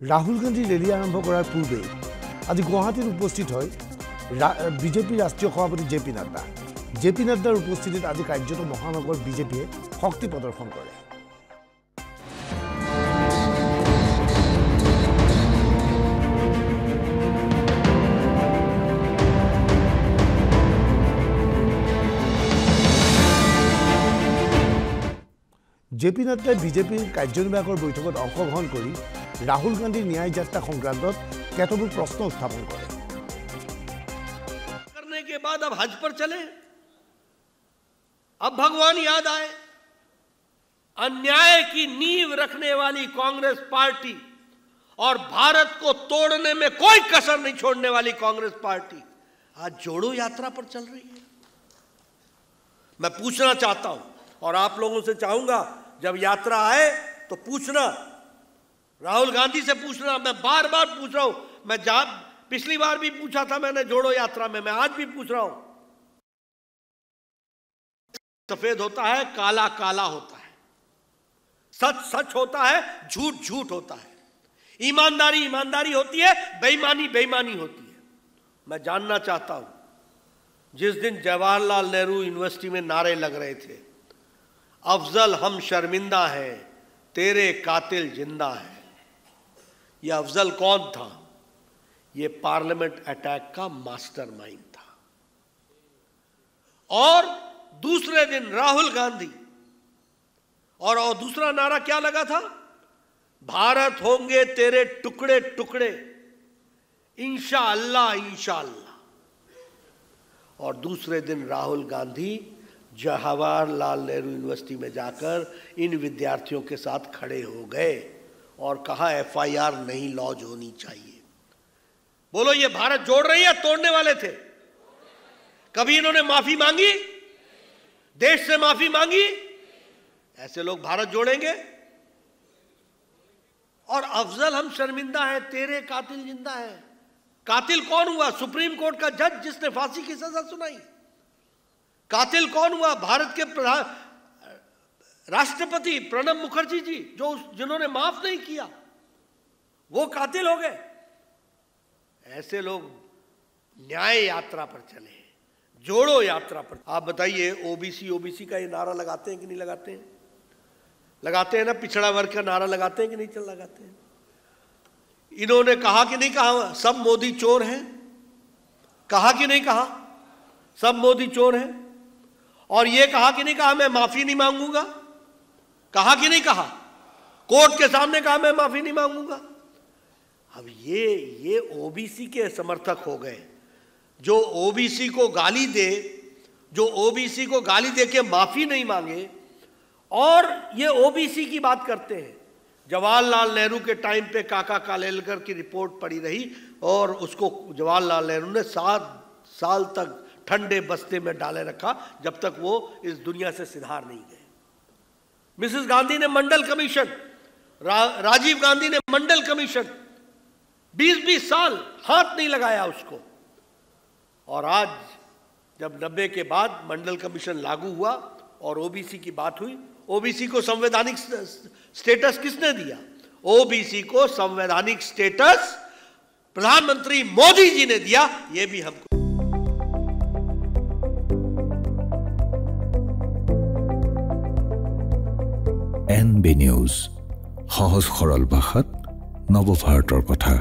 Rahul Gandhi rally আৰম্ভ কৰাৰ পূৰ্বে আজি গুৱাহাটীত উপস্থিত হয় বিজেপি ৰাষ্ট্ৰীয় সভাপতি জে.পি. নাড্ডা। জে.পি. নাড্ডাৰ উপস্থিতিত আজি কাৰ্যত মহানগৰ বিজেপিয়ে শক্তি প্ৰদৰ্শন কৰে। জে.পি. নাড্ডাই বিজেপিৰ কাৰ্যনিৰ্বাহকৰ বৈঠকত অংশগ্ৰহণ কৰি राहुल गांधी न्याय यात्रा संक्रांत केतोबुर प्रश्न उत्थापन करे। करने के बाद अब हज पर चले, अब भगवान याद आए। अन्याय की नींव रखने वाली कांग्रेस पार्टी और भारत को तोड़ने में कोई कसर नहीं छोड़ने वाली कांग्रेस पार्टी आज जोड़ो यात्रा पर चल रही है। मैं पूछना चाहता हूं और आप लोगों से चाहूंगा, जब यात्रा आए तो पूछना, राहुल गांधी से पूछना। मैं बार बार पूछ रहा हूं, मैं पिछली बार भी पूछा था मैंने जोड़ो यात्रा में, मैं आज भी पूछ रहा हूं। सफेद होता है, काला काला होता है, सच सच होता है, झूठ झूठ होता है, ईमानदारी ईमानदारी होती है, बेईमानी बेईमानी होती है। मैं जानना चाहता हूं, जिस दिन जवाहरलाल नेहरू यूनिवर्सिटी में नारे लग रहे थे, अफजल हम शर्मिंदा हैं, तेरे कातिल जिंदा है, यह अफजल कौन था? यह पार्लियामेंट अटैक का मास्टरमाइंड था। और दूसरे दिन राहुल गांधी और दूसरा नारा क्या लगा था? भारत होंगे तेरे टुकड़े टुकड़े, इंशाअल्लाह इंशाअल्लाह। और दूसरे दिन राहुल गांधी जवाहरलाल नेहरू यूनिवर्सिटी में जाकर इन विद्यार्थियों के साथ खड़े हो गए और कहा एफआईआर नहीं लॉन्च होनी चाहिए। बोलो, ये भारत जोड़ रही है, तोड़ने वाले थे? कभी इन्होंने माफी मांगी? देश से माफी मांगी? ऐसे लोग भारत जोड़ेंगे? और अफजल हम शर्मिंदा है, तेरे कातिल जिंदा है। कातिल कौन हुआ? सुप्रीम कोर्ट का जज जिसने फांसी की सजा सुनाई। कातिल कौन हुआ? भारत के राष्ट्रपति प्रणब मुखर्जी जी, जिन्होंने माफ नहीं किया, वो कातिल हो गए। ऐसे लोग न्याय यात्रा पर चले, जोड़ो यात्रा पर। आप बताइए, ओबीसी का ये नारा लगाते हैं कि नहीं लगाते हैं? लगाते हैं ना। पिछड़ा वर्ग का नारा लगाते हैं कि नहीं लगाते हैं? इन्होंने कहा कि नहीं कहा सब मोदी चोर हैं? कहा कि नहीं कहा सब मोदी चोर हैं? और ये कहा कि नहीं कहा मैं माफी नहीं मांगूंगा? कहा कि नहीं कहा? कोर्ट के सामने कहा मैं माफी नहीं मांगूंगा। अब ये ओबीसी के समर्थक हो गए, जो ओबीसी को गाली दे के माफी नहीं मांगे, और ये ओबीसी की बात करते हैं। जवाहरलाल नेहरू के टाइम पे काका कालेलकर की रिपोर्ट पड़ी रही और उसको जवाहरलाल नेहरू ने 7 साल तक ठंडे बस्ते में डाले रखा, जब तक वो इस दुनिया से सिधार नहीं गए। मिसेस गांधी ने मंडल कमीशन, राजीव गांधी ने मंडल कमीशन, 20-20 साल हाथ नहीं लगाया उसको। और आज जब 90 के बाद मंडल कमीशन लागू हुआ और ओबीसी की बात हुई, ओबीसी को संवैधानिक स्टेटस किसने दिया? ओबीसी को संवैधानिक स्टेटस प्रधानमंत्री मोदी जी ने दिया। यह भी हमको NB নিউজ, সহজ সৰল ভাষাত নৱভাৰতৰ কথা।